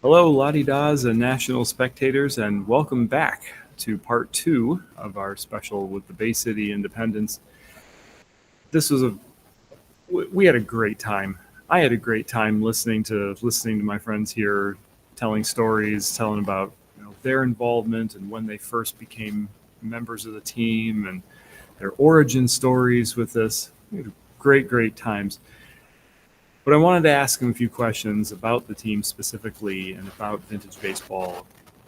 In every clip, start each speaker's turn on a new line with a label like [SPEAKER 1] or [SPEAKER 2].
[SPEAKER 1] Hello, Lottie-Dahs and national spectators, and welcome back to part 2 of our special with the Bay City Independents. We had a great time. I had a great time listening to my friends here, telling stories, telling about their involvement and when they first became members of the team and their origin stories with this. We had great times. But I wanted to ask them a few questions about the team specifically and about vintage baseball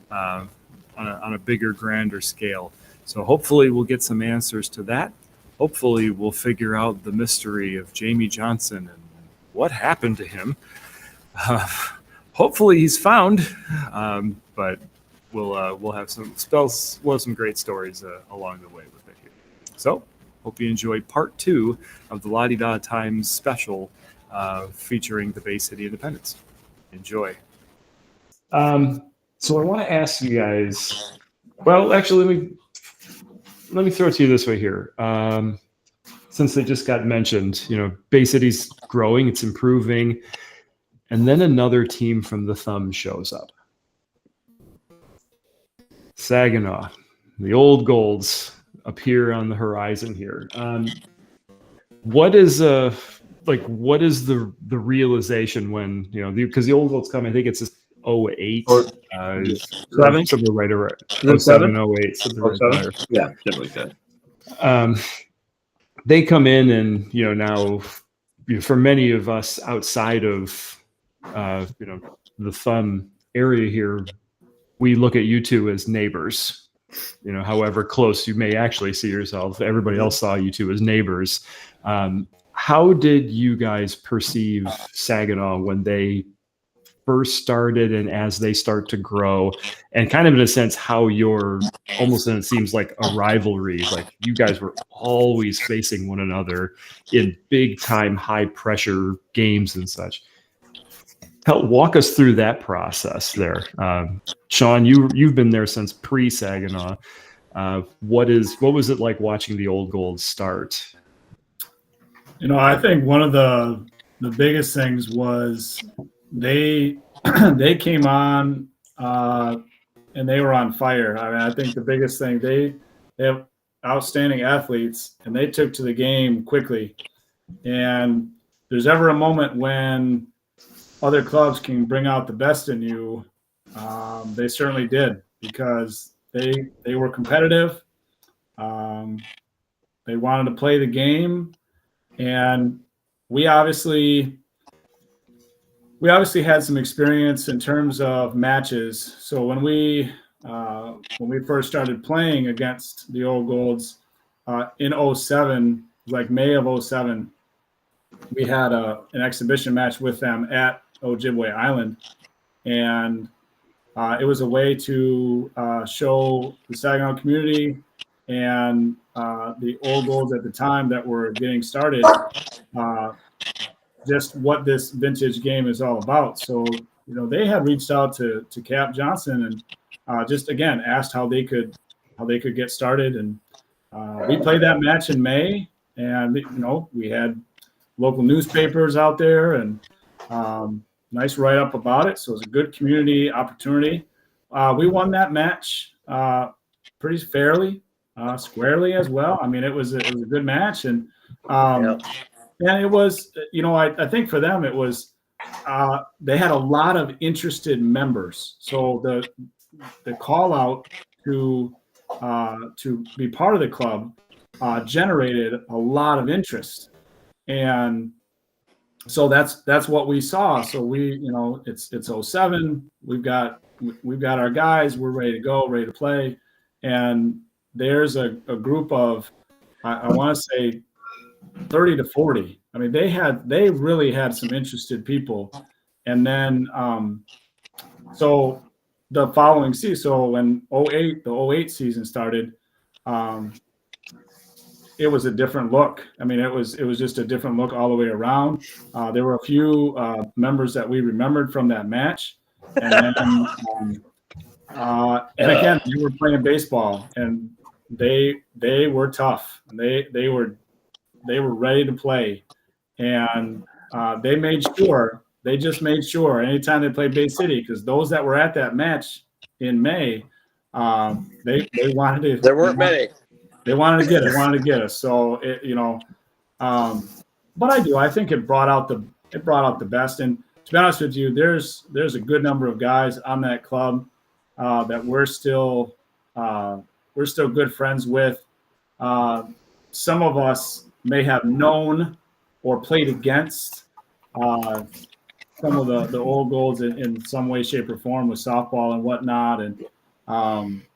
[SPEAKER 1] on a bigger, grander scale. So hopefully we'll get some answers to that. Hopefully we'll figure out the mystery of Jamie Johnson and what happened to him. Hopefully he's found, but we'll have some great stories along the way with it here. So hope you enjoyed part 2 of the Lottie-Dah Times special. Featuring the Bay City Independents. Enjoy. So I want to ask you guys. Well, actually, let me throw it to you this way here. Since they just got mentioned, Bay City's growing, it's improving, and then another team from the Thumb shows up. Saginaw, the Old Golds appear on the horizon here. What is the realization when because the Old Golds come? I think it's just 08
[SPEAKER 2] or 7
[SPEAKER 1] something right around
[SPEAKER 2] 07
[SPEAKER 1] 08 something right there.
[SPEAKER 2] Yeah, something like that.
[SPEAKER 1] They come in and now for many of us outside of the Thumb area here, we look at you two as neighbors. However close you may actually see yourself, everybody else saw you two as neighbors. How did you guys perceive Saginaw when they first started and as they start to grow, and kind of in a sense how you're almost, and it seems like a rivalry, like you guys were always facing one another in big time high pressure games and such? Help walk us through that process there. Sean, you've been there since pre-Saginaw. What was it like watching the Old Golds start?
[SPEAKER 3] I think one of the biggest things was they came on and they were on fire. I mean, I think the biggest thing, they have outstanding athletes and they took to the game quickly. And there's ever a moment when other clubs can bring out the best in you, they certainly did, because they were competitive. They wanted to play the game. And we obviously had some experience in terms of matches. So when we first started playing against the Old Golds in 07, like May of 07, we had an exhibition match with them at Ojibwe Island, and it was a way to show the Saginaw community and the Old Golds at the time that were getting started, just what this vintage game is all about. So, they had reached out to Cap Johnson and just again asked how they could get started. And we played that match in May, and we had local newspapers out there and nice write up about it. So it was a good community opportunity. We won that match pretty fairly. Squarely as well. I mean, it was a good match, and it was, I think for them it was they had a lot of interested members. So the call out to be part of the club generated a lot of interest, and so that's what we saw. So we, it's 07. We've got our guys. We're ready to go, ready to play, and there's a group of, I want to say 30 to 40. I mean, they really had some interested people. And then, so the following season, so when the 08 season started, it was a different look. I mean, it was just a different look all the way around. There were a few members that we remembered from that match. And then, and again, we were playing baseball, and they were tough, and they were ready to play, and they made sure they just made sure anytime they played Bay City, because those that were at that match in May, they wanted to.
[SPEAKER 4] There weren't many.
[SPEAKER 3] They wanted to get us. So but I think it brought out the best. And to be honest with you, there's a good number of guys on that club that we're still good friends with. Some of us may have known or played against some of the old golds in some way, shape, or form with softball and whatnot. And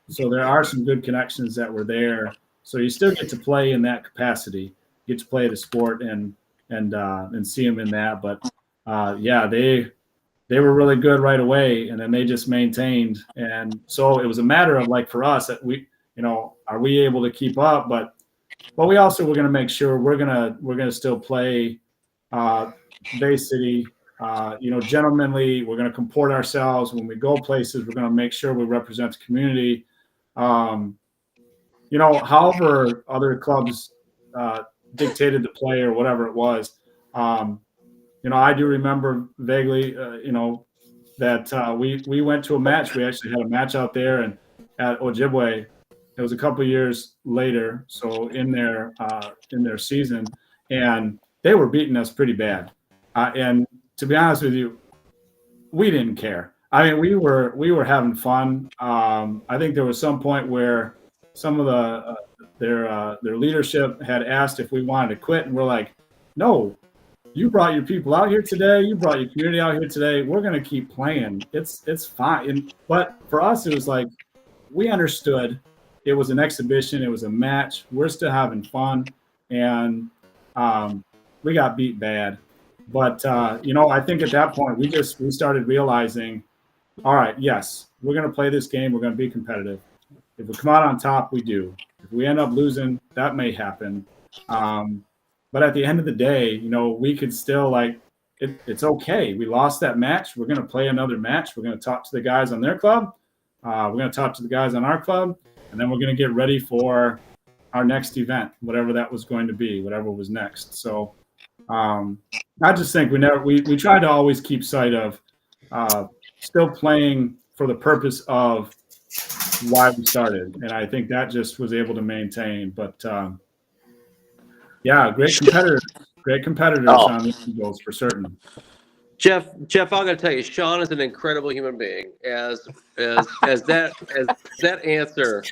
[SPEAKER 3] so there are some good connections that were there. So you still get to play in that capacity, get to play the sport and see them in that. But they were really good right away, and then they just maintained. And so it was a matter of, like, for us, that we, are we able to keep up? But we also were going to make sure we're gonna still play Bay City, gentlemanly. We're going to comport ourselves when we go places. We're going to make sure we represent the community. However other clubs dictated the play or whatever it was. I do remember vaguely, that we went to a match. We actually had a match out there and at Ojibwe. It was a couple of years later, so in their season, and they were beating us pretty bad. And to be honest with you, we didn't care. I mean, we were having fun. I think there was some point where some of their leadership had asked if we wanted to quit, and we're like, no. You brought your people out here today. You brought your community out here today. We're going to keep playing. It's fine. But for us, it was like, we understood it was an exhibition. It was a match. We're still having fun. And we got beat bad. But, I think at that point, we started realizing, all right, yes, we're going to play this game. We're going to be competitive. If we come out on top, we do. If we end up losing, that may happen. But at the end of the day, we could still, it's okay. We lost that match. We're going to play another match. We're going to talk to the guys on their club. We're going to talk to the guys on our club. And then we're going to get ready for our next event, whatever that was going to be, whatever was next. So I just think we try to always keep sight of still playing for the purpose of why we started. And I think that just was able to maintain. But, great competitors on the Eagles for certain.
[SPEAKER 4] Jeff, I'm going to tell you, Sean is an incredible human being, as that answer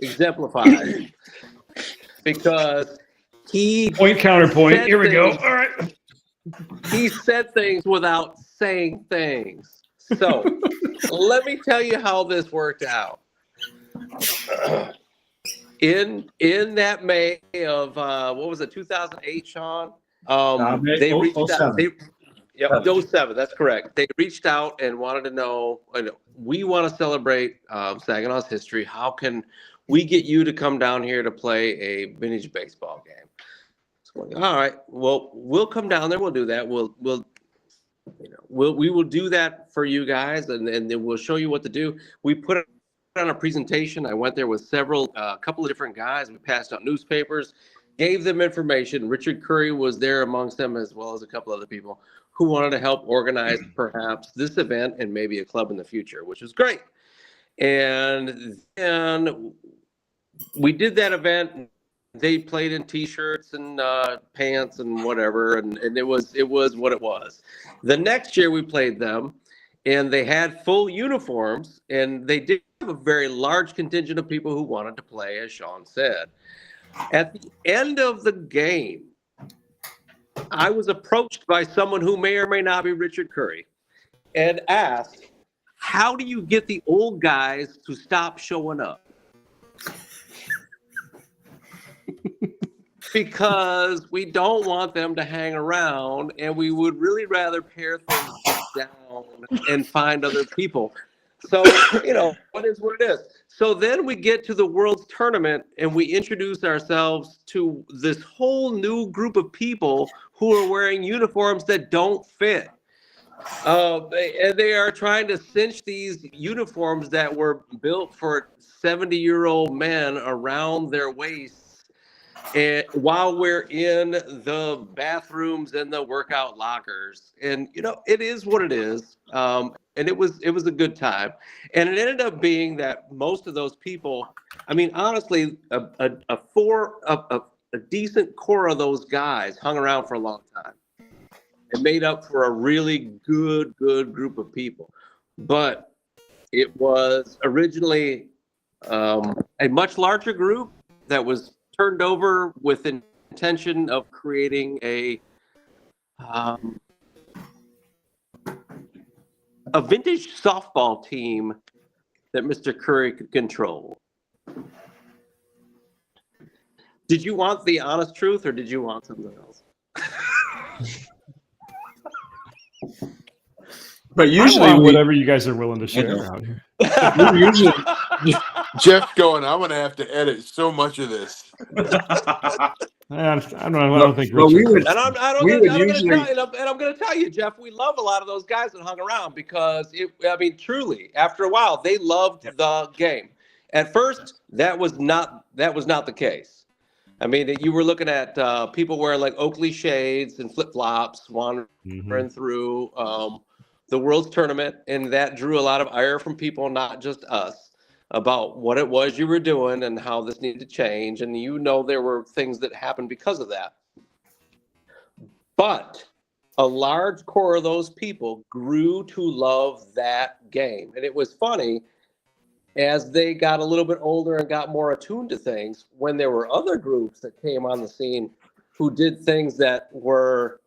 [SPEAKER 4] exemplifies, because he
[SPEAKER 1] point counterpoint. Here we go. All right.
[SPEAKER 4] He said things without saying things. So let me tell you how this worked out. In that May of what was it, 2008, Sean? They reached out. 07. That's correct. They reached out and wanted to know. We want to celebrate Saginaw's history. How can we get you to come down here to play a vintage baseball game? So, all right. Well, we'll come down there. We'll do that. We will do that for you guys, and then we'll show you what to do. We put it on a presentation. I went there with a couple of different guys. We passed out newspapers, gave them information. Richard Curry was there amongst them, as well as a couple other people who wanted to help organize perhaps this event and maybe a club in the future, which was great. And then we did that event. They played in T-shirts and pants and whatever, and it was what it was. The next year we played them, and they had full uniforms, and they did have a very large contingent of people who wanted to play, as Sean said. At the end of the game, I was approached by someone who may or may not be Richard Curry and asked, how do you get the old guys to stop showing up? Because we don't want them to hang around, and we would really rather pare things down and find other people. So, what is what it is. So then we get to the World's Tournament, and we introduce ourselves to this whole new group of people who are wearing uniforms that don't fit. And they are trying to cinch these uniforms that were built for 70-year-old men around their waists. and while we're in the bathrooms and the workout lockers, and it is what it is. And it was a good time, and it ended up being that most of those people, I mean, honestly, a decent core of those guys hung around for a long time. It made up for a really good group of people, but it was originally a much larger group that was turned over with the intention of creating a vintage softball team that Mr. Curry could control. Did you want the honest truth, or did you want something else?
[SPEAKER 2] But usually,
[SPEAKER 1] I want whatever you guys are willing to share out here.
[SPEAKER 2] usually, Jeff going, I'm going to have to edit so much of this.
[SPEAKER 1] I don't think
[SPEAKER 2] But we
[SPEAKER 1] Richard.
[SPEAKER 2] would,
[SPEAKER 4] I'm going to tell you, Jeff, we love a lot of those guys that hung around because truly, after a while, they loved the game. At first, that was not the case. I mean, you were looking at people wearing like Oakley shades and flip flops, wandering through the World's Tournament, and that drew a lot of ire from people, not just us, about what it was you were doing and how this needed to change. And there were things that happened because of that. But a large core of those people grew to love that game. And it was funny, as they got a little bit older and got more attuned to things, when there were other groups that came on the scene who did things that were,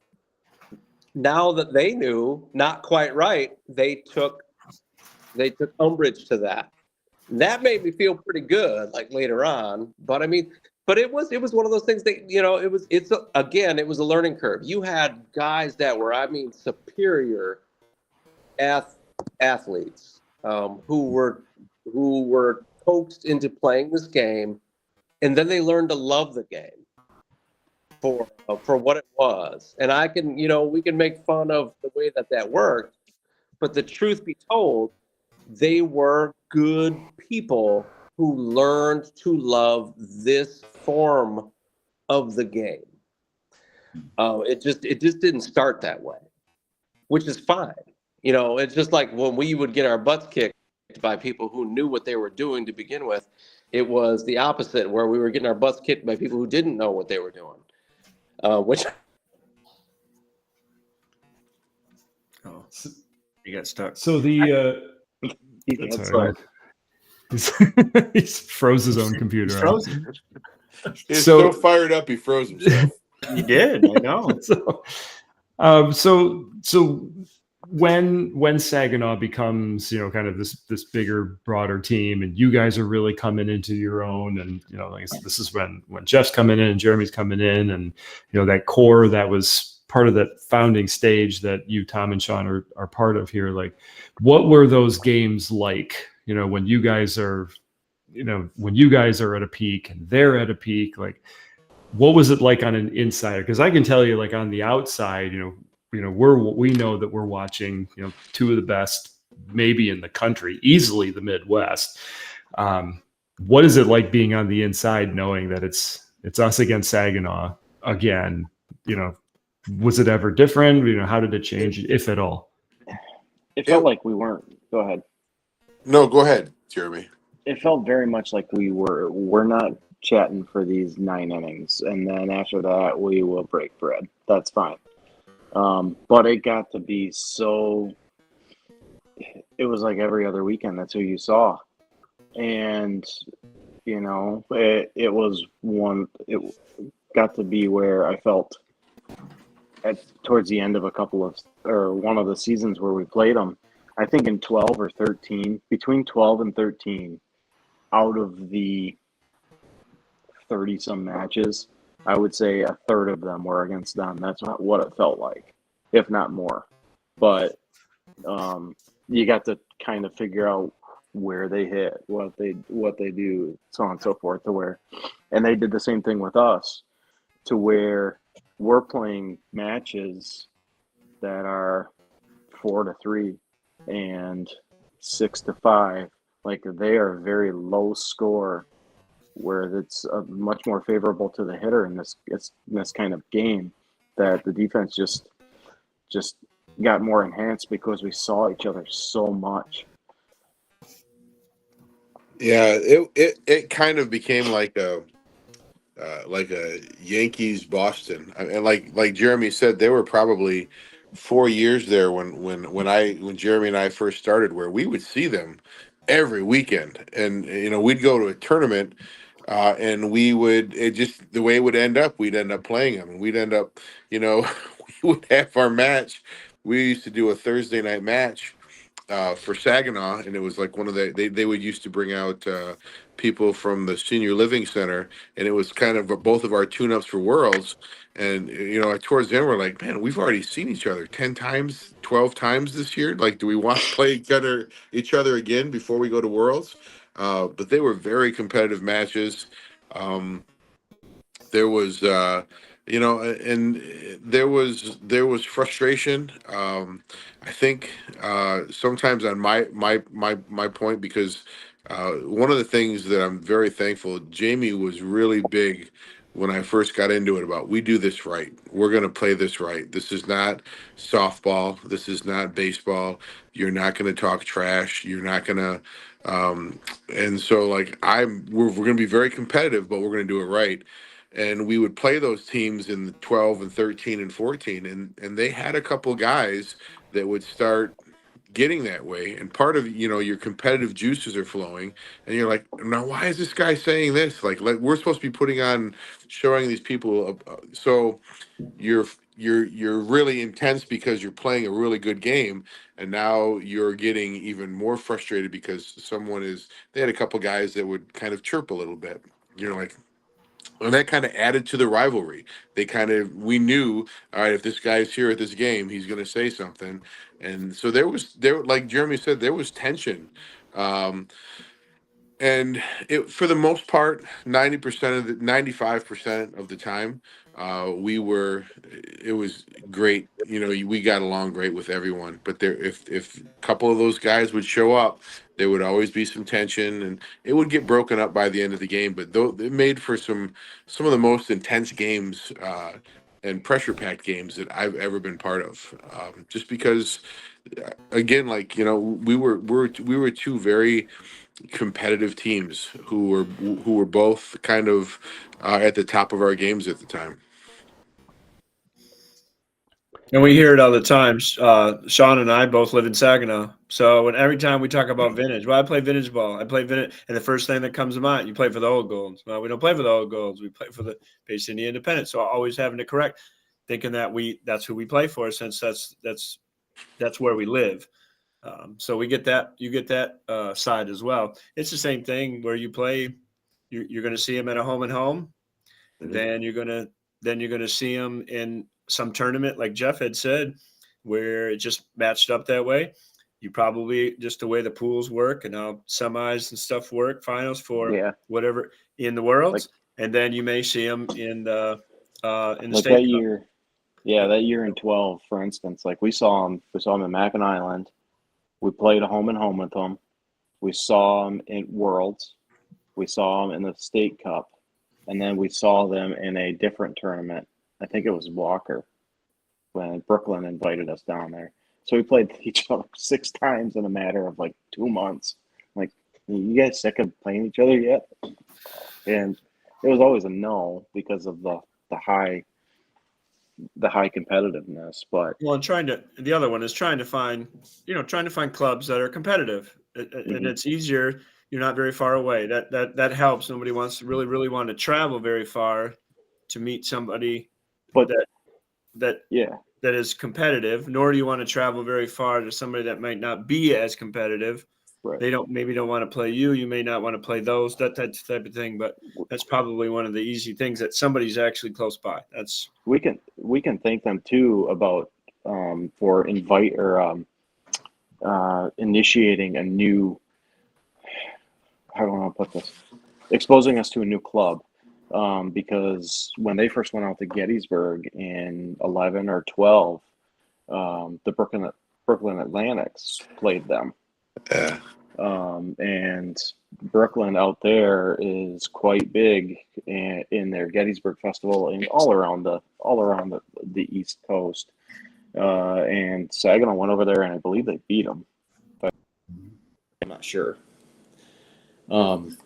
[SPEAKER 4] now that they knew, not quite right, they took umbrage to that. That made me feel pretty good, like later on. But it was one of those things that, it was a learning curve. You had guys that were, superior athletes who were coaxed into playing this game, and then they learned to love the game for what it was. And we can make fun of the way that worked, but the truth be told, they were good people who learned to love this form of the game. It just didn't start that way, which is fine. It's just like when we would get our butts kicked by people who knew what they were doing to begin with. It was the opposite, where we were getting our butts kicked by people who didn't know what they were doing. Which
[SPEAKER 2] you got stuck.
[SPEAKER 1] So the he's froze his own computer.
[SPEAKER 5] He's so fired up he froze himself.
[SPEAKER 2] He did, I know.
[SPEAKER 1] So when Saginaw becomes, kind of this bigger, broader team, and you guys are really coming into your own, and this is when Jeff's coming in and Jeremy's coming in, and that core that was part of that founding stage that you, Tom, and Sean are part of here. Like, what were those games like? When you guys are at a peak and they're at a peak, like, what was it like on an insider? Because I can tell you, like, on the outside, we know that we're watching, two of the best maybe in the country, easily the Midwest. What is it like being on the inside, knowing that it's us against Saginaw again? Was it ever different? How did it change, if at all?
[SPEAKER 6] It felt like we weren't. Go ahead.
[SPEAKER 5] No, go ahead, Jeremy.
[SPEAKER 6] It felt very much like we're not chatting for these 9 innings, and then after that we will break bread. That's fine. But it got to be so, it was like every other weekend, that's who you saw. And, it got to be where I felt towards the end of one of the seasons where we played them, I think in 12 or 13, between 12 and 13, out of the 30 some matches, I would say a third of them were against them. That's what it felt like, if not more. But you got to kind of figure out where they hit, what they do, so on and so forth, and they did the same thing with us, to where we're playing matches that are 4-3 and 6-5. Like, they are very low score where it's much more favorable to the hitter in this kind of game, that the defense just got more enhanced because we saw each other so much.
[SPEAKER 5] Yeah, it kind of became like a Yankees Boston, and like Jeremy said, there were probably 4 years there when Jeremy and I first started, where we would see them every weekend, and we'd go to a tournament, and it just the way it would end up, we'd end up playing them, and we'd end up, we would have our match. We used to do a Thursday night match for Saginaw, and it was like one of they would used to bring out people from the senior living center, and it was kind of both of our tune-ups for Worlds. And towards the end, we're like, man, we've already seen each other 10 times, 12 times this year. Like, do we want to play each other again before we go to Worlds? But they were very competitive matches. There was and there was frustration, I think, sometimes on my point, because one of the things that I'm very thankful, Jamie was really big when I first got into it about, we do this right, we're going to play this right, this is not softball, this is not baseball, you're not going to talk trash, you're not going to and so, like, we're going to be very competitive, but we're going to do it right. And we would play those teams in the 12 and 13 and 14, and they had a couple guys that would start getting that way, and part of your competitive juices are flowing, and you're like, now why is this guy saying this? Like we're supposed to be showing these people, so you're really intense because you're playing a really good game, and now you're getting even more frustrated because they had a couple guys that would kind of chirp a little bit. You're like, and that kind of added to the rivalry. We knew, all right, if this guy's here at this game, he's going to say something. And so like Jeremy said, there was tension. And for the most part, 95% of the time, it was great. We got along great with everyone, but if a couple of those guys would show up, there would always be some tension, and it would get broken up by the end of the game. But though it made for some of the most intense games, and pressure packed games that I've ever been part of. Just because, again, like, we were two very competitive teams who were both kind of at the top of our games at the time.
[SPEAKER 7] And we hear it all the time. Sean and I both live in Saginaw. So every time we talk about vintage, well, I play vintage ball. I play vintage. And the first thing that comes to mind, you play for the Old Golds. Well, we don't play for the Old Golds. We play for the Bay City Independent. So always having to correct, thinking that that's who we play for, since that's where we live. So we get that. You get that side as well. It's the same thing where you play. You're going to see them at a home and home. Mm-hmm. Then you're going to see them in some tournament, like Jeff had said, where it just matched up that way. You probably, just the way the pools work and how semis and stuff work, finals for whatever in the world, and then you may see them in the state
[SPEAKER 6] that year. Yeah, that year in 12, for instance, like we saw them in Mackinac Island. We played a home and home with them. We saw them in Worlds. We saw them in the State Cup, and then we saw them in a different tournament. I think it was Walker, when Brooklyn invited us down there. So we played each other 6 times in a matter of like 2 months. Like, you guys sick of playing each other yet? And it was always a no because of the high competitiveness. But
[SPEAKER 7] the other one is trying to find clubs that are competitive, and it's easier. You're not very far away. That helps. Nobody wants to really want to travel very far to meet somebody. But that is competitive, nor do you want to travel very far to somebody that might not be as competitive. Right. They don't want to play you. You may not want to play those, that type of thing. But that's probably one of the easy things, that somebody's actually close by.
[SPEAKER 6] We can thank them too about for initiating a new, how do I want to put this, exposing us to a new club. Because when they first went out to Gettysburg in 11 or 12, the Brooklyn Atlantics played them.
[SPEAKER 5] Yeah.
[SPEAKER 6] And Brooklyn out there is quite big in their Gettysburg Festival and all around the East Coast. And Saginaw went over there, and I believe they beat them, but I'm not sure. And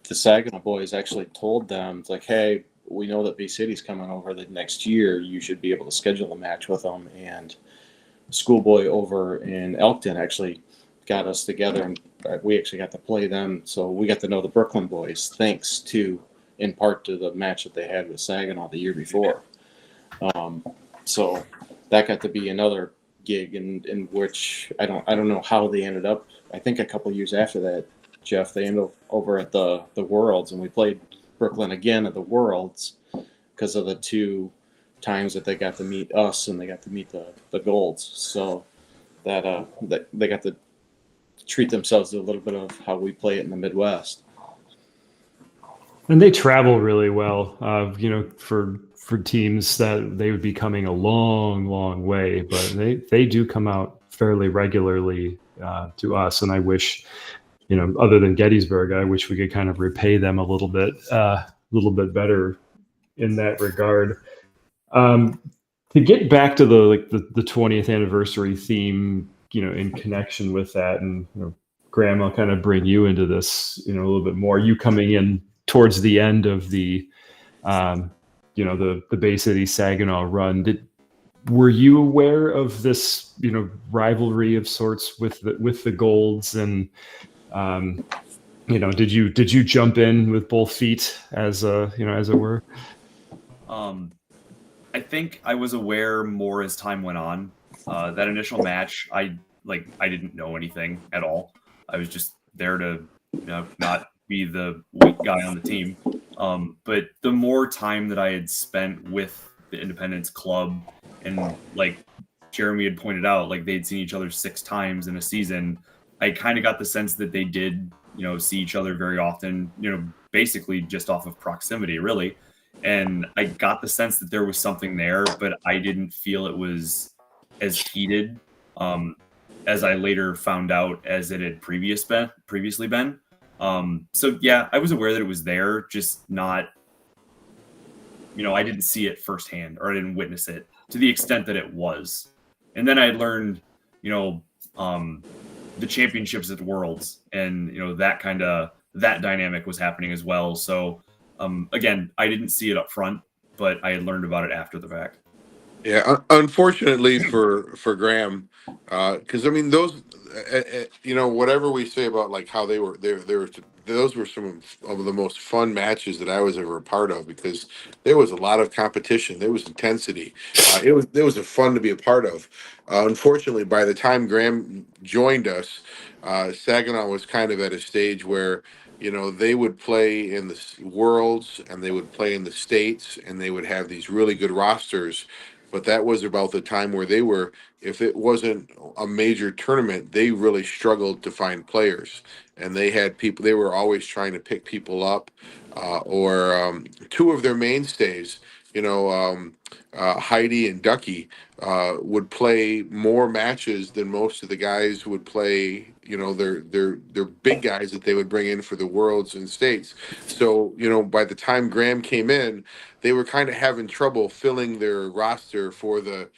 [SPEAKER 6] the Saginaw boys actually told them, like, hey, we know that B-City's coming over the next year. You should be able to schedule a match with them. And Schoolboy over in Elkton actually got us together, and we actually got to play them. So we got to know the Brooklyn boys, thanks to, in part, to the match that they had with Saginaw the year before. So that got to be another gig in which I don't know how they ended up. I think a couple of years after that, Jeff, they ended up over at the Worlds, and we played Brooklyn again at the Worlds because of the two times that they got to meet us and they got to meet the Golds. So that they got to treat themselves to a little bit of how we play it in the Midwest.
[SPEAKER 1] And they travel really well, for teams that they would be coming a long, long way, but they do come out fairly regularly to us. And I wish, other than Gettysburg, I wish we could kind of repay them a little bit better in that regard. To get back to the 20th anniversary theme, in connection with that, and Graham, I'll kind of bring you into this, a little bit more. You coming in towards the end of the Bay City Saginaw run. Were you aware of this, rivalry of sorts with the Golds, and did you jump in with both feet as it were?
[SPEAKER 8] I think I was aware more as time went on. That initial match, I didn't know anything at all. I was just there to not be the weak guy on the team. But the more time that I had spent with the Independence Club, and like Jeremy had pointed out, like they'd seen each other 6 times in a season, I kind of got the sense that they did, see each other very often, basically just off of proximity, really. And I got the sense that there was something there, but I didn't feel it was as heated as I later found out as it had previously been. So yeah, I was aware that it was there, just not, I didn't see it firsthand, or I didn't witness it to the extent that it was. And then I learned, the championships at the Worlds, and, that dynamic was happening as well. So again, I didn't see it up front, but I had learned about it after the fact.
[SPEAKER 5] Yeah, unfortunately for Graham, because I mean those, whatever we say about like how they were, those were some of the most fun matches that I was ever a part of, because there was a lot of competition, there was intensity, it was a fun to be a part of. Unfortunately, by the time Graham joined us, Saginaw was kind of at a stage where they would play in the Worlds and they would play in the States, and they would have these really good rosters. But that was about the time where they were, if it wasn't a major tournament, they really struggled to find players. And they had people, they were always trying to pick people up, or 2 of their mainstays, Heidi and Ducky, would play more matches than most of the guys would play, their big guys that they would bring in for the Worlds and States. So, by the time Graham came in, they were kind of having trouble filling their roster for the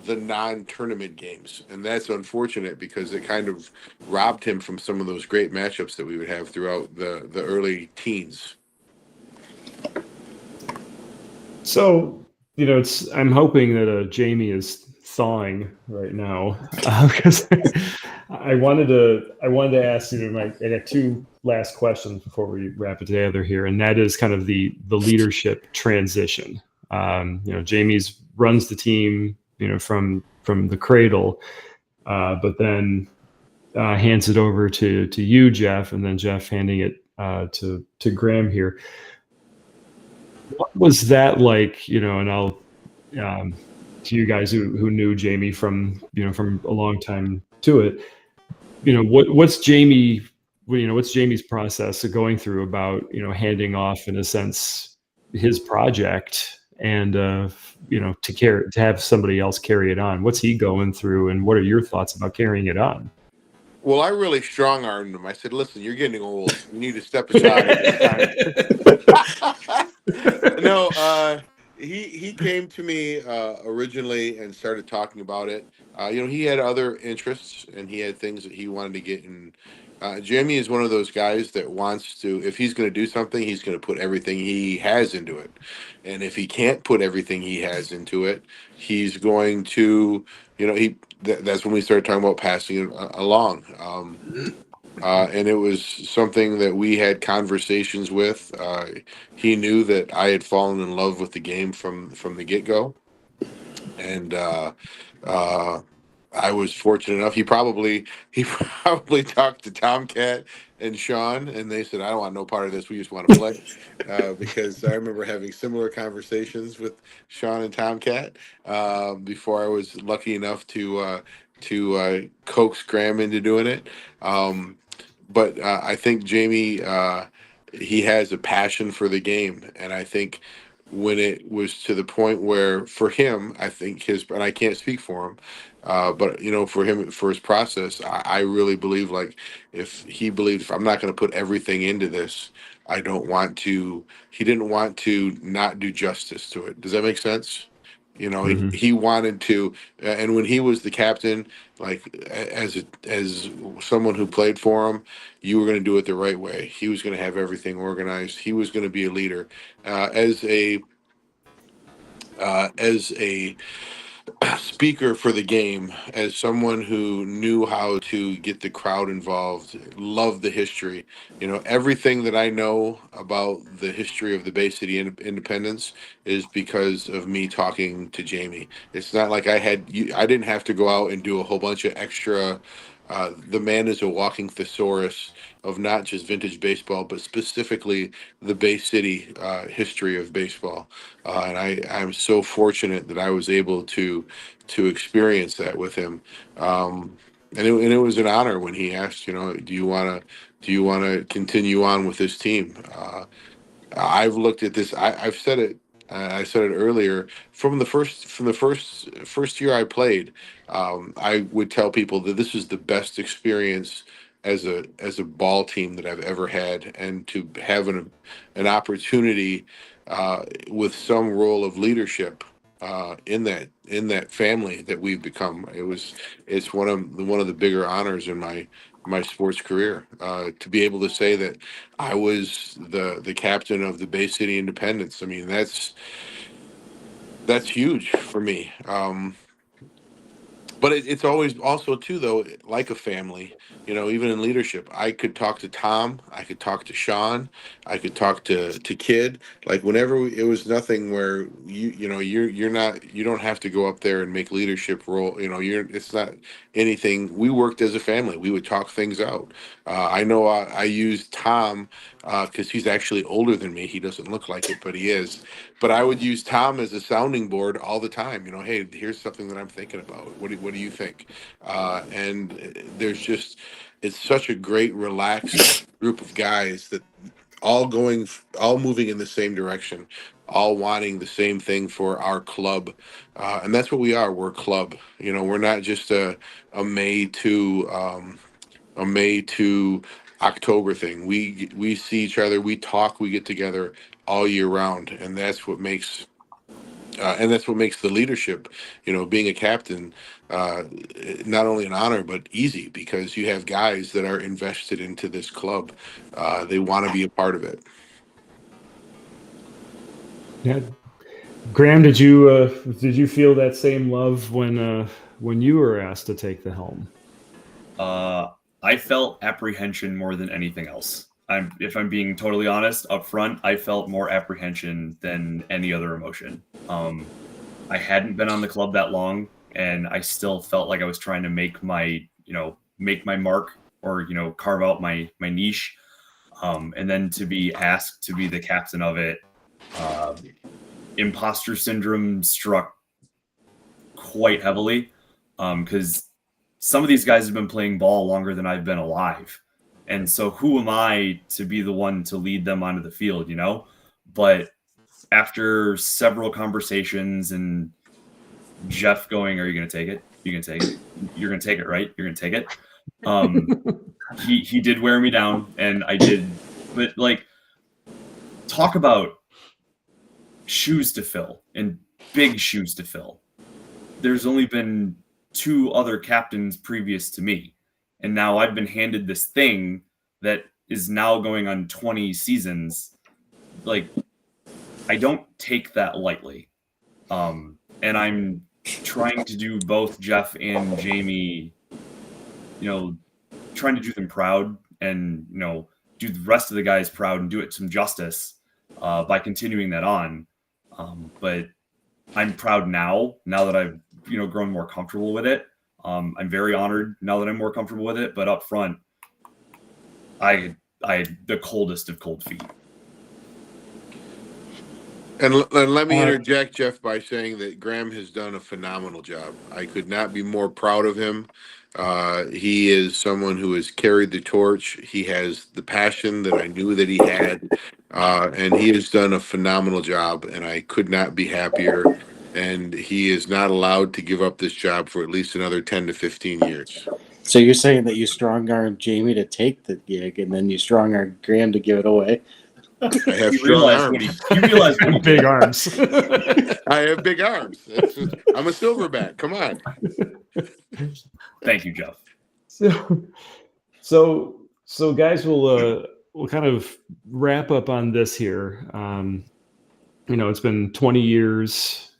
[SPEAKER 5] non-tournament games. And that's unfortunate, because it kind of robbed him from some of those great matchups that we would have throughout the early teens.
[SPEAKER 1] So, I'm hoping that Jamie is thawing right now, because I wanted to ask you, I got 2 last questions before we wrap it together here, and that is kind of the leadership transition. Jamie's runs the team, from the cradle, but then hands it over to you, Jeff, and then Jeff handing it to Graham here. What was that like? And I'll to you guys who knew Jamie from a long time to it. What's Jamie's process of going through about handing off, in a sense, his project and to have somebody else carry it on. What's he going through, and what are your thoughts about carrying it on?
[SPEAKER 5] Well, I really strong armed him. I said, "Listen, you're getting old. You need to step aside." No, he came to me originally and started talking about it. He had other interests and he had things that he wanted to get in. Jamie is one of those guys that wants to, if he's going to do something, he's going to put everything he has into it. And if he can't put everything he has into it, he's going to, that's when we started talking about passing it along. And it was something that we had conversations with. He knew that I had fallen in love with the game from the get-go. And I was fortunate enough. He probably talked to Tomcat and Sean, and they said, "I don't want no part of this. We just want to play." Because I remember having similar conversations with Sean and Tomcat before I was lucky enough to coax Graham into doing it. But I think Jamie, he has a passion for the game, and I think when it was to the point where, for him, I think and I can't speak for him, but for him, for his process, I really believe, like, if he believed, if I'm not going to put everything into this, I don't want to. He didn't want to not do justice to it. Does that make sense? He wanted to, and when he was the captain, like, as someone who played for him, you were going to do it the right way. He was going to have everything organized. He was going to be a leader, as a speaker for the game, as someone who knew how to get the crowd involved, loved the history. Everything that I know about the history of the Bay City Independence is because of me talking to Jamie. It's not like I didn't have to go out and do a whole bunch of extra. The man is a walking thesaurus of not just vintage baseball, but specifically the Bay City history of baseball. And I'm so fortunate that I was able to experience that with him. And it was an honor when he asked, do you want to continue on with this team? I've looked at this. I've said it. I said it earlier. From the first year I played, I would tell people that this is the best experience as a ball team that I've ever had, and to have an opportunity with some role of leadership in that family that we've become. It's one of the bigger honors in my sports career, to be able to say that I was the captain of the Bay City Independence. I mean, that's huge for me. But it's always also too, though, like a family. Even in leadership, I could talk to Tom, I could talk to Sean, I could talk to Kid. Like, whenever it was nothing where you're not, you don't have to go up there and make leadership role. It's not anything. We worked as a family. We would talk things out. I know I used Tom because he's actually older than me. He doesn't look like it, but he is. But I would use Tom as a sounding board all the time. Hey, here's something that I'm thinking about. What do you think? And it's such a great, relaxed group of guys that all moving in the same direction, all wanting the same thing for our club. And that's what we are. We're a club. We're not just a May to October thing. We see each other, we talk, we get together all year round, and that's what makes the leadership, being a captain, not only an honor but easy, because you have guys that are invested into this club. They want to be a part of it.
[SPEAKER 1] Yeah, Graham, did you feel that same love when you were asked to take the helm?
[SPEAKER 8] I felt apprehension more than anything else. If I'm being totally honest, up front, I felt more apprehension than any other emotion. I hadn't been on the club that long, and I still felt like I was trying to make my mark, or carve out my niche. And then to be asked to be the captain of it, imposter syndrome struck quite heavily, because some of these guys have been playing ball longer than I've been alive. And so who am I to be the one to lead them onto the field, But after several conversations and Jeff going, "Are you going to take it? You going to take it? You're going to take it, right? You're going to take it." He did wear me down, and I did. But like, talk about shoes to fill and big shoes to fill. There's only been 2 other captains previous to me, and now I've been handed this thing that is now going on 20 seasons. Like, I don't take that lightly. And I'm trying to do both Jeff and Jamie, trying to do them proud and, do the rest of the guys proud and do it some justice by continuing that on. But I'm proud now that I've, grown more comfortable with it. I'm very honored now that I'm more comfortable with it, but up front, I had the coldest of cold feet.
[SPEAKER 5] And let me interject, Jeff, by saying that Graham has done a phenomenal job. I could not be more proud of him. He is someone who has carried the torch. He has the passion that I knew that he had, and he has done a phenomenal job, and I could not be happier. And he is not allowed to give up this job for at least another 10 to 15 years.
[SPEAKER 6] So you're saying that you strong-armed Jamie to take the gig, and then you strong-armed Graham to give it away?
[SPEAKER 5] I have
[SPEAKER 8] You
[SPEAKER 5] strong
[SPEAKER 8] realize
[SPEAKER 5] arms.
[SPEAKER 8] what he
[SPEAKER 1] Big arms.
[SPEAKER 5] I have big arms. I'm a silverback. Come on.
[SPEAKER 8] Thank you, Jeff.
[SPEAKER 1] So guys, we'll kind of wrap up on this here. It's been 20 years,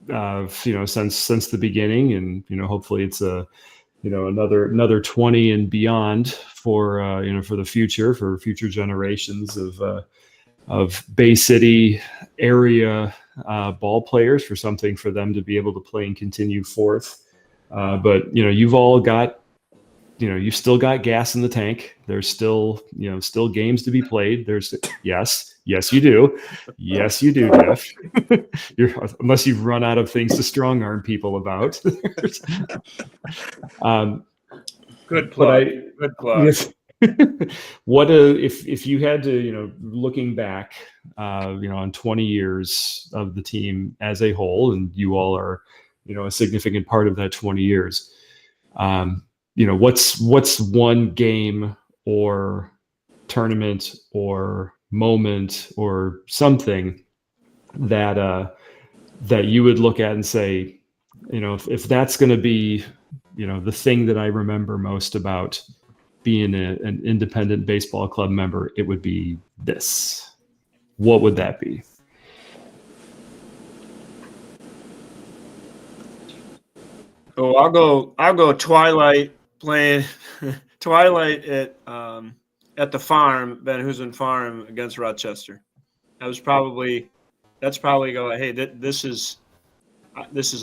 [SPEAKER 1] since the beginning, and hopefully it's another 20 and beyond for for the future, for future generations of Bay City area ball players, for something for them to be able to play and continue forth. But you've all got, you've still got gas in the tank. There's still games to be played. Yes, you do. Yes, you do, Jeff. Unless you've run out of things to strong arm people about.
[SPEAKER 7] Good plug. Good plug.
[SPEAKER 1] Yes. What if you had to, looking back, on 20 years of the team as a whole, and you all are, a significant part of that 20 years. What's one game or tournament or moment or something that you would look at and say, if that's going to be, the thing that I remember most about being an independent baseball club member, it would be this. What would that be?
[SPEAKER 7] Oh, I'll go Twilight, playing Twilight at the farm, Ben Husen Farm against Rochester. That's probably go, hey, this is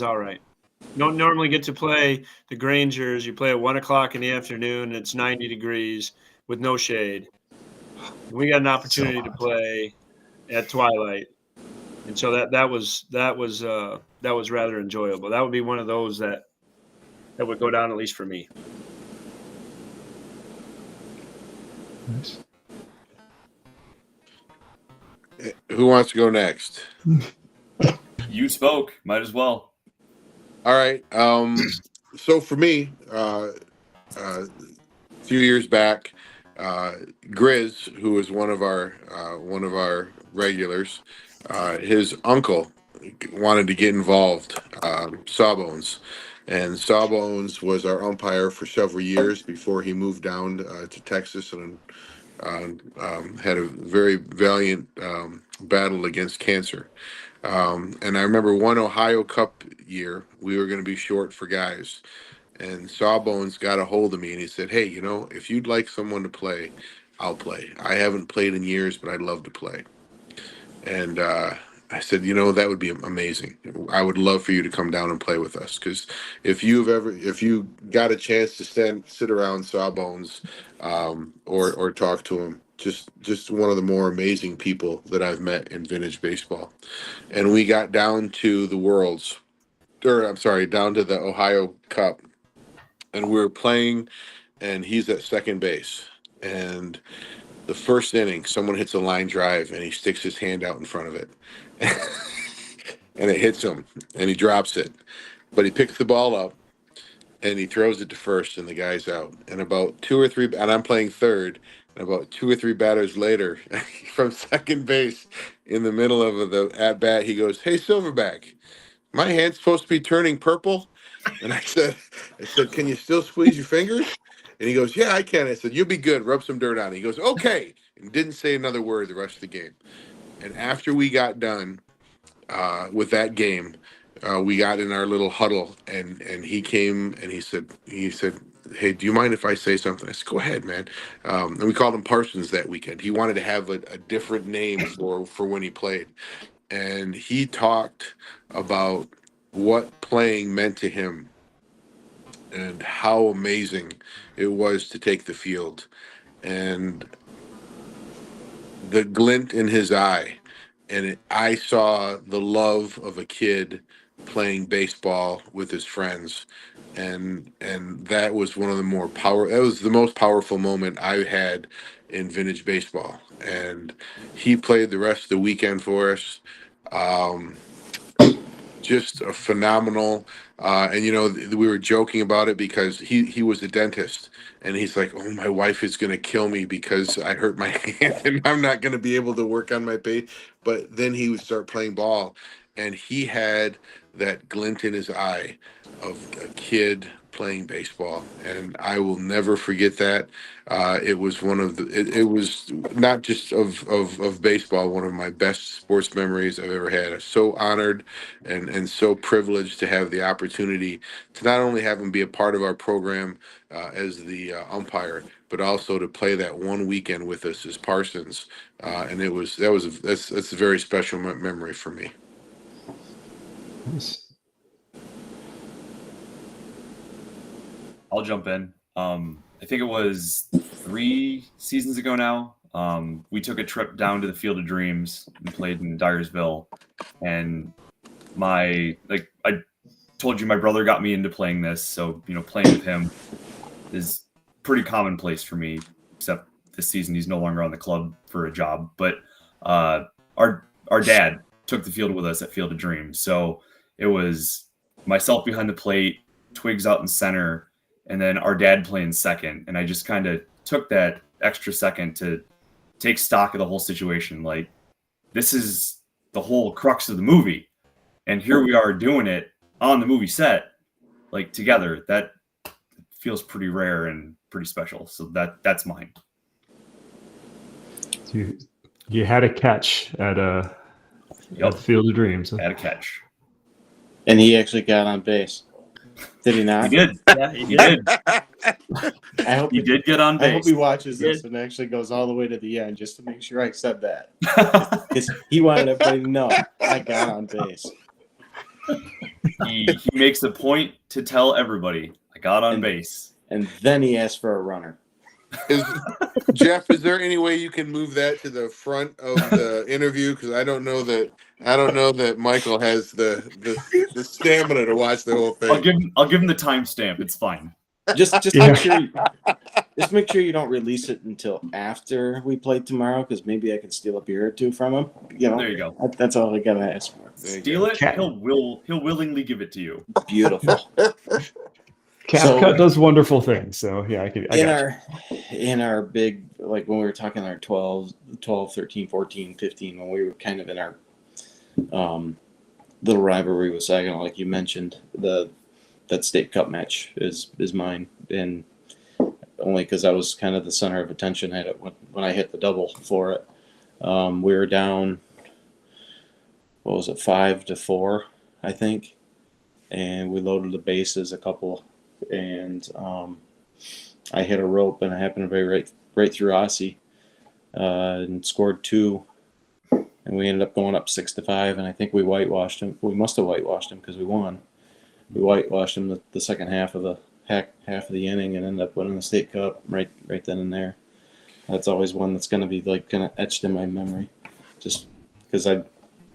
[SPEAKER 7] all right. You don't normally get to play the Grangers. You play at 1:00 in the afternoon. It's 90 degrees with no shade. We got an opportunity to play at Twilight, and so that was rather enjoyable. That would be one of those that would go down, at least for me.
[SPEAKER 1] Nice.
[SPEAKER 5] Who wants to go next?
[SPEAKER 8] You spoke. Might as well.
[SPEAKER 5] All right. So for me, a few years back, Grizz, who was one of our regulars, his uncle wanted to get involved, Sawbones. And Sawbones was our umpire for several years before he moved down to Texas and had a very valiant battle against cancer. And I remember one Ohio Cup year, we were going to be short for guys. And Sawbones got a hold of me and he said, hey, if you'd like someone to play, I'll play. I haven't played in years, but I'd love to play. And I said, that would be amazing. I would love for you to come down and play with us. Because if you got a chance to sit around Sawbones or talk to him, just one of the more amazing people that I've met in vintage baseball. And we got down to the down to the Ohio Cup, and we were playing, and he's at second base. And the first inning, someone hits a line drive and he sticks his hand out in front of it. And it hits him and he drops it. But he picks the ball up and he throws it to first and the guy's out. And about two or three, and I'm playing third, and about 2 or 3 batters later, from second base in the middle of the at bat, he goes, "Hey, Silverback, my hand's supposed to be turning purple." And I said, "Can you still squeeze your fingers?" And he goes, "Yeah, I can." I said, "You'll be good. Rub some dirt on it." He goes, "Okay." And didn't say another word the rest of the game. And after we got done with that game, we got in our little huddle, and he came and he said, "Hey, do you mind if I say something?" I said, "Go ahead, man." And we called him Parsons that weekend. He wanted to have a different name for when he played. And he talked about what playing meant to him and how amazing it was to take the field, and the glint in his eye. And I saw the love of a kid playing baseball with his friends, and that was one of the that was the most powerful moment I had in vintage baseball. And he played the rest of the weekend for us. Just a phenomenal, and we were joking about it because he was a dentist, and he's like, "Oh, my wife is going to kill me because I hurt my hand and I'm not going to be able to work on my page." But then he would start playing ball, and he had that glint in his eye of a kid playing baseball, and I will never forget that. It was one of it was not just of baseball, one of my best sports memories I've ever had. I'm so honored and so privileged to have the opportunity to not only have him be a part of our program as the umpire, but also to play that one weekend with us as Parsons. And that's a very special memory for me.
[SPEAKER 1] Nice.
[SPEAKER 8] I'll jump in. I think it was 3 seasons ago now. We took a trip down to the Field of Dreams and played in Dyersville. And I told you, my brother got me into playing this. So, playing with him is pretty commonplace for me, except this season he's no longer on the club for a job. But our dad took the field with us at Field of Dreams. So it was myself behind the plate, Twigs out in center, and then our dad playing second. And I just kind of took that extra second to take stock of the whole situation. Like, this is the whole crux of the movie. And here we are doing it on the movie set, like together. That feels pretty rare and pretty special. So that's mine.
[SPEAKER 1] You had a catch at Field of Dreams.
[SPEAKER 8] Had a catch.
[SPEAKER 6] And he actually got on base. Did he not?
[SPEAKER 8] He did. Yeah, he did.
[SPEAKER 6] I hope
[SPEAKER 8] He did get on
[SPEAKER 6] I hope
[SPEAKER 8] base.
[SPEAKER 6] he watches this and actually goes all the way to the end just to make sure I said that. Because he wanted everybody to know I got on base.
[SPEAKER 8] He makes a point to tell everybody, I got on base.
[SPEAKER 6] And then he asked for a runner.
[SPEAKER 5] Jeff, is there any way you can move that to the front of the interview? Because I don't know that Michael has the stamina to watch the whole thing.
[SPEAKER 8] I'll give him the timestamp. It's fine.
[SPEAKER 6] Just make sure you don't release it until after we play tomorrow, because maybe I can steal a beer or two from him.
[SPEAKER 8] There you go.
[SPEAKER 6] That's all I gotta ask for.
[SPEAKER 8] Steal it. He'll willingly give it to you.
[SPEAKER 6] Beautiful.
[SPEAKER 1] CapCut does wonderful things. So yeah,
[SPEAKER 6] in our big, like when we were talking our 12, 13, 14, 15, when we were kind of in our little rivalry with Saginaw, like you mentioned, that state cup match is mine, and only because I was kind of the center of attention when I hit the double for it. We were down, what was it, 5-4, I think, and we loaded the bases a couple, and I hit a rope and I happened to be right through Aussie, and scored 2, and we ended up going up 6-5, and I think we whitewashed him. We must have whitewashed him because we won. We whitewashed him the second half of the inning and ended up winning the state cup right then and there. That's always one that's going to be like kind of etched in my memory, just because I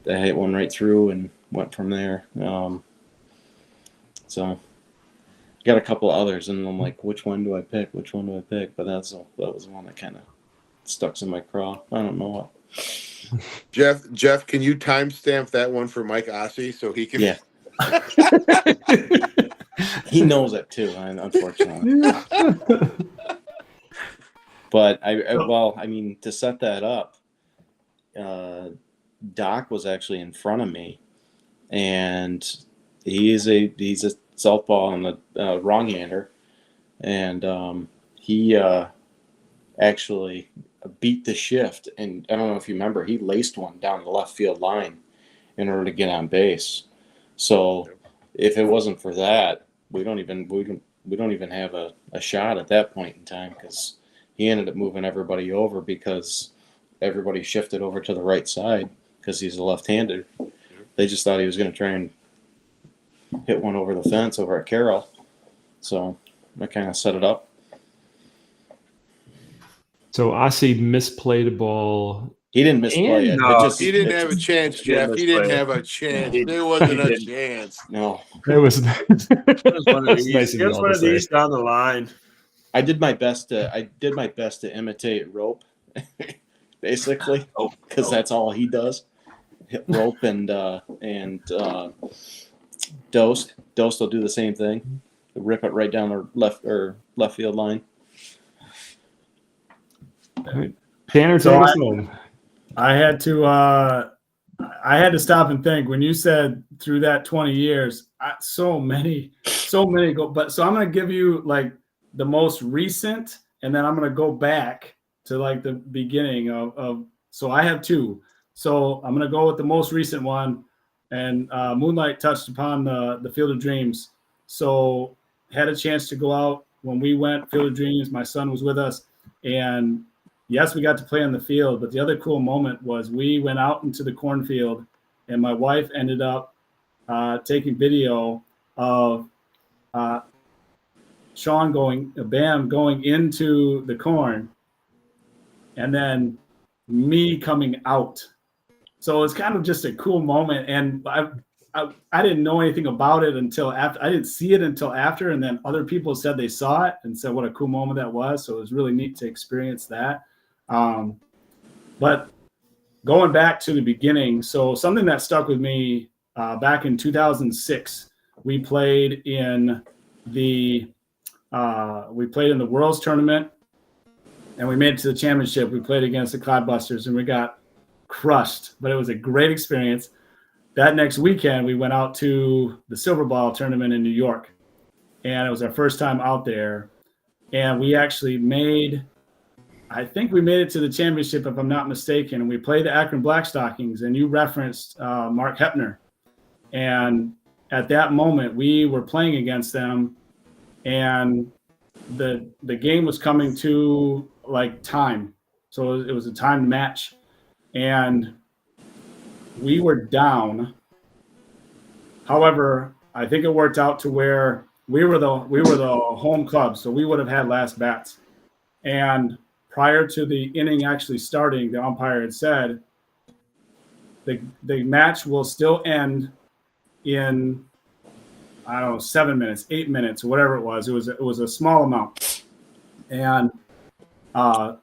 [SPEAKER 6] hit one right through and went from there. So I got a couple others, and I'm like, which one do I pick? But that was the one that kind of stuck in my craw. I don't know what.
[SPEAKER 5] Jeff, can you timestamp that one for Mike Ossie so he can?
[SPEAKER 6] Yeah. He knows it too, unfortunately. But I mean, to set that up, Doc was actually in front of me, and he's a southpaw on the wrong-hander, and he actually beat the shift. And I don't know if you remember, he laced one down the left field line in order to get on base. So if it wasn't for that, we don't even have a shot at that point in time, because he ended up moving everybody over because everybody shifted over to the right side because he's a left-handed. They just thought he was going to try and hit one over the fence over at Carroll. So I kind of set it up.
[SPEAKER 1] So Ossie misplayed a ball.
[SPEAKER 6] He didn't misplay it.
[SPEAKER 7] No,
[SPEAKER 5] He didn't have a chance, Jeff. He didn't have a chance. There wasn't a chance.
[SPEAKER 6] No.
[SPEAKER 1] It was.
[SPEAKER 7] It was one of
[SPEAKER 1] That's
[SPEAKER 7] these.
[SPEAKER 1] nice of
[SPEAKER 7] It was
[SPEAKER 1] y'all
[SPEAKER 7] one
[SPEAKER 1] to
[SPEAKER 7] of these
[SPEAKER 1] say.
[SPEAKER 7] down the line.
[SPEAKER 6] I did my best to imitate Rope, basically, because that's all he does. Hit Rope and Dost. Dost will do the same thing. Rip it right down the left field line.
[SPEAKER 1] Tanner,
[SPEAKER 3] So
[SPEAKER 1] take us home.
[SPEAKER 3] I had to stop and think when you said through that 20 years, so many go. But so I'm going to give you like the most recent, and then I'm going to go back to like the beginning of. So I have two. So I'm going to go with the most recent one, and Moonlight touched upon the Field of Dreams. So had a chance to go out when we went Field of Dreams. My son was with us, and yes, we got to play on the field, but the other cool moment was we went out into the cornfield, and my wife ended up taking video of Sean Bam going into the corn, and then me coming out. So it's kind of just a cool moment, and I didn't know anything about it until after. I didn't see it until after, and then other people said they saw it and said what a cool moment that was. So it was really neat to experience that. But going back to the beginning, so something that stuck with me back in 2006, we played in the World's Tournament, and we made it to the championship. We played against the Cloudbusters, and we got crushed, but it was a great experience. That next weekend, we went out to the Silver Ball tournament in New York, and it was our first time out there, and we actually I think we made it to the championship, if I'm not mistaken, and we played the Akron Blackstockings, and you referenced Mark Hepner. And at that moment, we were playing against them, and the game was coming to like time. So it was a timed match, and we were down. However, I think it worked out to where we were the home club, so we would have had last bats. And prior to the inning actually starting, the umpire had said the match will still end in, I don't know, 7 minutes, 8 minutes, or whatever it was. It was a small amount. And so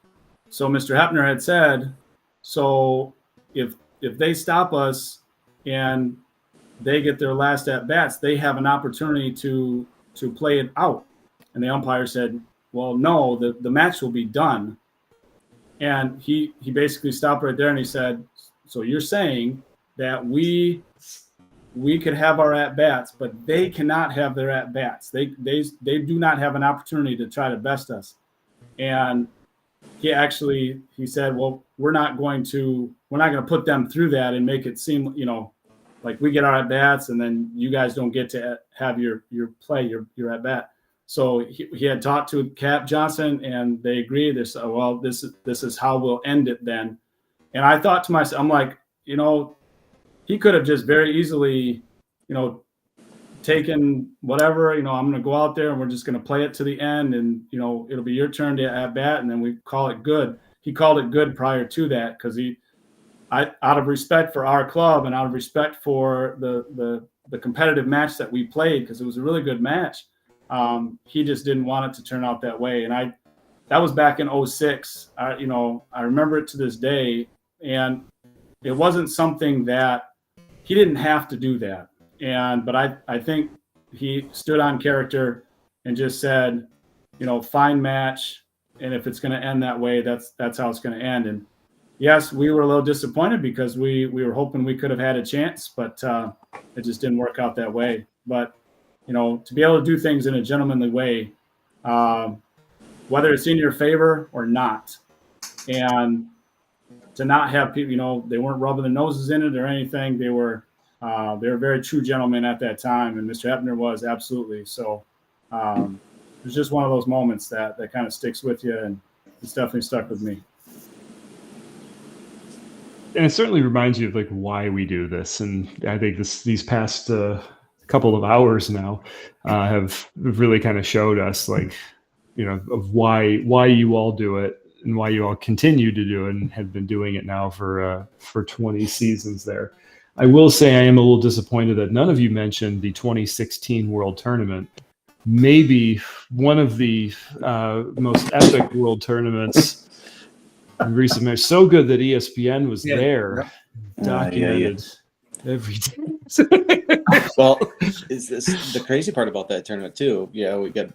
[SPEAKER 3] Mr. Hepner had said, so if they stop us and they get their last at bats, they have an opportunity to play it out. And the umpire said, well, no, the match will be done. And he basically stopped right there, and he said, so you're saying that we could have our at-bats, but they cannot have their at-bats. They do not have an opportunity to try to best us. And he said, well, we're not going to put them through that and make it seem, like we get our at-bats and then you guys don't get to have your play, your at-bat. So he had talked to Cap Johnson, and they agreed. They said, well, this is how we'll end it then. And I thought to myself, I'm like, he could have just very easily, taken whatever, I'm going to go out there and we're just going to play it to the end, and, it'll be your turn to at bat, and then we call it good. He called it good prior to that because out of respect for our club and out of respect for the competitive match that we played, because it was a really good match. He just didn't want it to turn out that way. And that was back in 06. I remember it to this day. And it wasn't something that he didn't have to do that. But I think he stood on character and just said, fine match. And if it's going to end that way, that's how it's going to end. And yes, we were a little disappointed because we were hoping we could have had a chance, but it just didn't work out that way. But, to be able to do things in a gentlemanly way, whether it's in your favor or not, and to not have people, they weren't rubbing their noses in it or anything. They were very true gentlemen at that time, and Mr. Hepner was absolutely. So it was just one of those moments that kind of sticks with you, and it's definitely stuck with me.
[SPEAKER 1] And it certainly reminds you of like why we do this. And I think these past couple of hours now have really kind of showed us like, of why you all do it and why you all continue to do it and have been doing it now for 20 seasons there. I will say I am a little disappointed that none of you mentioned the 2016 World Tournament. Maybe one of the most epic World Tournaments in recent memory. So good that ESPN was there, documented every day.
[SPEAKER 9] Well, is this the crazy part about that tournament too? Yeah, we got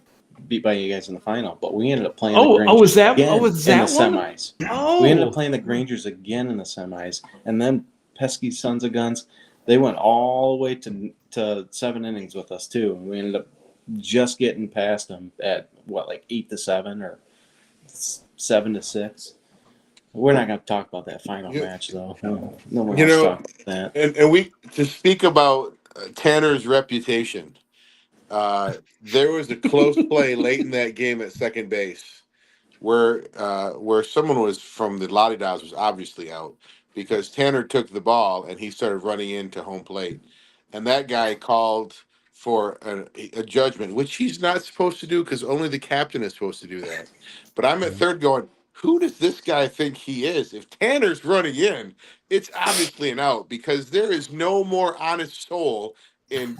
[SPEAKER 9] beat by you guys in the final, but we ended up playing.
[SPEAKER 1] Was that
[SPEAKER 9] in the
[SPEAKER 1] one?
[SPEAKER 9] semis?
[SPEAKER 1] Oh,
[SPEAKER 9] we ended up playing the Grangers again in the semis, and then pesky sons of guns. They went all the way to 7 innings with us too. We ended up just getting past them at 8-7 or 7-6. We're not going to talk about that final match though. No one wants to talk about that.
[SPEAKER 5] And we to speak about Tanner's reputation. There was a close play late in that game at second base where someone was from the Lottie Downs was obviously out because Tanner took the ball and he started running into home plate. And that guy called for a judgment, which he's not supposed to do because only the captain is supposed to do that. But I'm at third going, who does this guy think he is? If Tanner's running in, it's obviously an out because there is no more honest soul in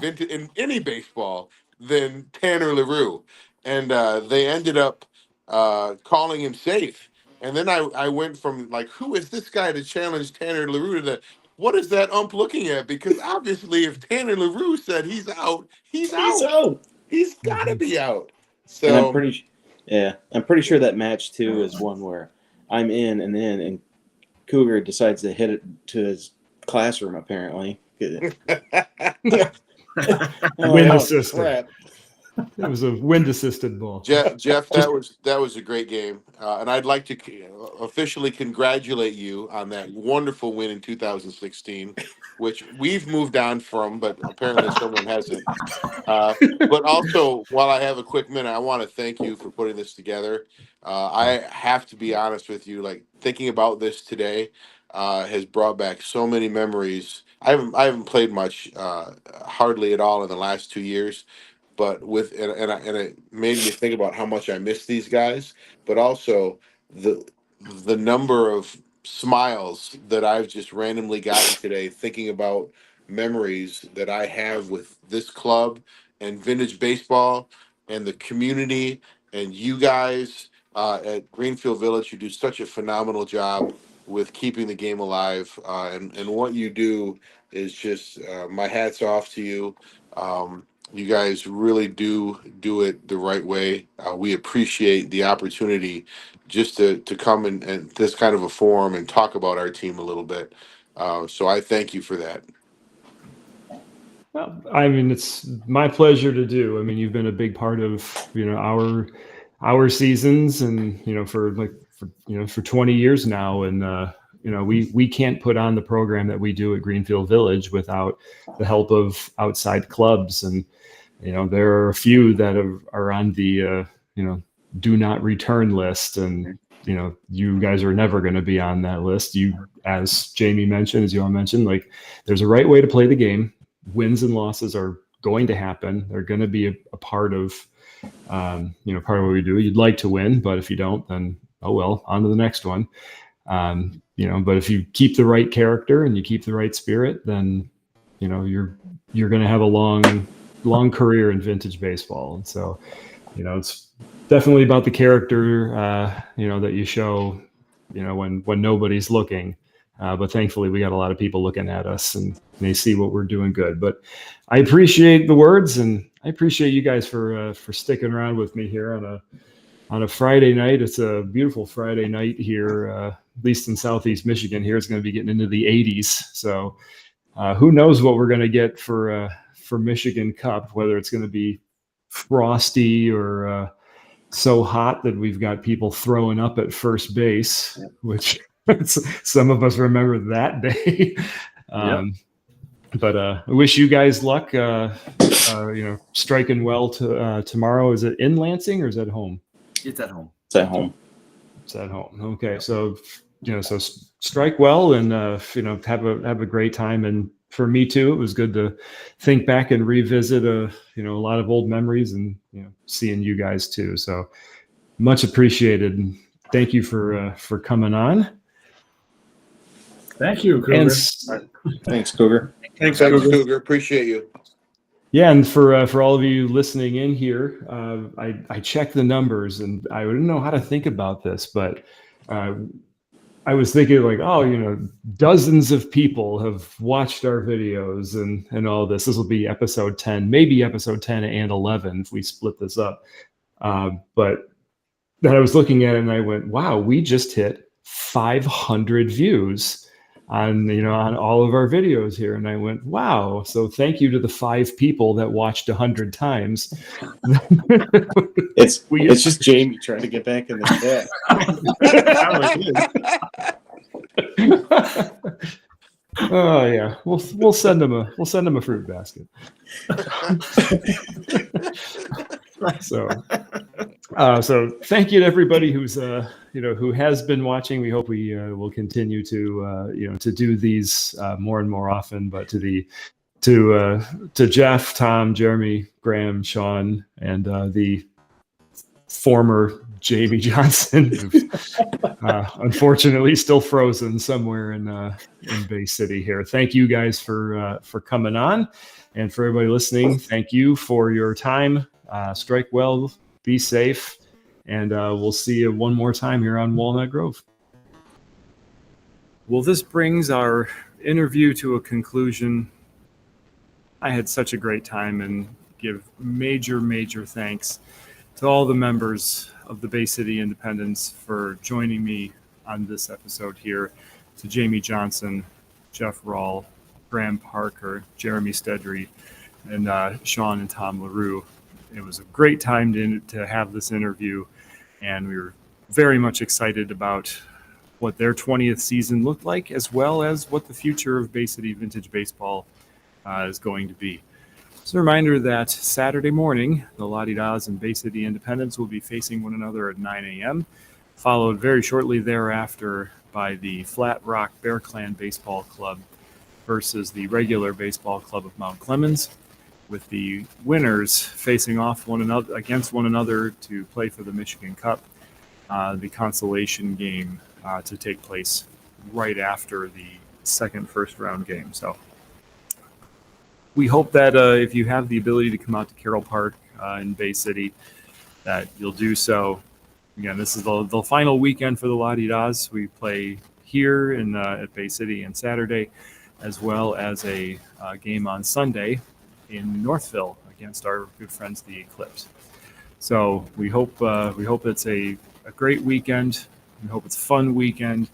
[SPEAKER 5] any baseball than Tanner LaRue. And they ended up calling him safe. And then I went from like, who is this guy to challenge Tanner LaRue to what is that ump looking at? Because obviously if Tanner LaRue said he's out, he's out. He's got to be out. So
[SPEAKER 9] And I'm pretty sure that match too is one where I'm in and Cougar decides to hit it to his classroom apparently.
[SPEAKER 1] Wind assisted. It was a wind assisted ball.
[SPEAKER 5] Jeff, that was a great game, and I'd like to officially congratulate you on that wonderful win in 2016, which we've moved on from, but apparently someone hasn't. But also, while I have a quick minute, I want to thank you for putting this together. I have to be honest with you, like thinking about this today has brought back so many memories. I haven't played much, hardly at all in the last 2 years. But and it made me think about how much I miss these guys, but also the number of smiles that I've just randomly gotten today thinking about memories that I have with this club and vintage baseball and the community and you guys at Greenfield Village. You do such a phenomenal job with keeping the game alive, and what you do is just my hat's off to you. You guys really do it the right way. We appreciate the opportunity just to come in this kind of a forum and talk about our team a little bit. So I thank you for that.
[SPEAKER 1] Well, I mean, it's my pleasure to do. I mean, you've been a big part of our seasons, and for 20 years now, and we can't put on the program that we do at Greenfield Village without the help of outside clubs. And there are a few that are on the do not return list, and you guys are never going to be on that list. You, as Jamie mentioned, as you all mentioned, like there's a right way to play the game. Wins and losses are going to happen. They're going to be a part of part of what we do. You'd like to win, but if you don't, then oh well, on to the next one. But if you keep the right character and you keep the right spirit, then you're going to have a long career in vintage baseball. And so it's definitely about the character, that you show, when nobody's looking. But thankfully, we got a lot of people looking at us, and they see what we're doing good. But I appreciate the words, and I appreciate you guys for sticking around with me here on a Friday night. It's a beautiful Friday night here, at least in Southeast Michigan. Here it's going to be getting into the 80s. So who knows what we're going to get for Michigan Cup, whether it's going to be frosty or so hot that we've got people throwing up at first base, which some of us remember that day. But I wish you guys luck. Striking well to tomorrow. Is it in Lansing or is it home?
[SPEAKER 8] It's at home.
[SPEAKER 6] It's at home.
[SPEAKER 1] It's at home. Okay, so strike well and have a great time. And for me too, it was good to think back and revisit a lot of old memories and seeing you guys too. So much appreciated. And thank you for coming on.
[SPEAKER 3] Thank you, Cougar.
[SPEAKER 1] And
[SPEAKER 6] Thanks, Cougar.
[SPEAKER 7] Thanks,
[SPEAKER 5] Thanks,
[SPEAKER 7] Cougar.
[SPEAKER 5] Cougar. Appreciate you.
[SPEAKER 1] yeah, and for all of you listening in here, I checked the numbers and I didn't know how to think about this, but I was thinking like, dozens of people have watched our videos and all this. This will be episode 10, maybe episode 10 and 11 if we split this up. But then I was looking at it and I went, wow, we just hit 500 views on all of our videos here. And I went, wow. So thank you to the 5 people that watched 100 times.
[SPEAKER 6] It's just Jamie trying to get back in the chat.
[SPEAKER 1] Oh yeah, we'll send them a fruit basket. So thank you to everybody who's who has been watching. We hope we will continue to do these more and more often. But to Jeff, Tom, Jeremy, Graham, Sean, and the former Jamie Johnson, who's unfortunately still frozen somewhere in Bay City here. Thank you guys for coming on, and for everybody listening, thank you for your time. Strike well, be safe, and we'll see you one more time here on Walnut Grove. Well, this brings our interview to a conclusion. I had such a great time, and give major thanks to all the members of the Bay City Independents for joining me on this episode here. To Jamie Johnson, Jeff Rawl, Graham Parker, Jeremy Stedry, and Sean and Tom LaRue. It was a great time to have this interview, and we were very much excited about what their 20th season looked like, as well as what the future of Bay City Vintage Baseball is going to be. Just a reminder that Saturday morning, the La-Di-Das and Bay City Independents will be facing one another at 9 a.m., followed very shortly thereafter by the Flat Rock Bear Clan Baseball Club versus the regular Baseball Club of Mount Clemens, with the winners facing off against one another to play for the Michigan Cup, the consolation game to take place right after the second first round game. So we hope that if you have the ability to come out to Carroll Park in Bay City, that you'll do so. Again, this is the final weekend for the La-Di-Das. We play here at Bay City on Saturday, as well as a game on Sunday in Northville against our good friends, the Eclipse. So we hope it's a great weekend. We hope it's a fun weekend,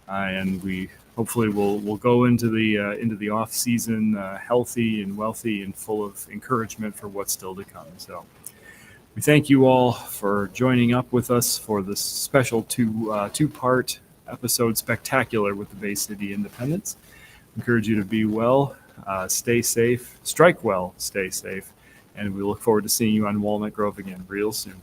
[SPEAKER 1] and we hopefully we'll go into the off season healthy and wealthy and full of encouragement for what's still to come. So we thank you all for joining up with us for this special two-part episode spectacular with the Bay City Independents. Encourage you to be well, stay safe, strike well, stay safe, and we look forward to seeing you on Walnut Grove again real soon.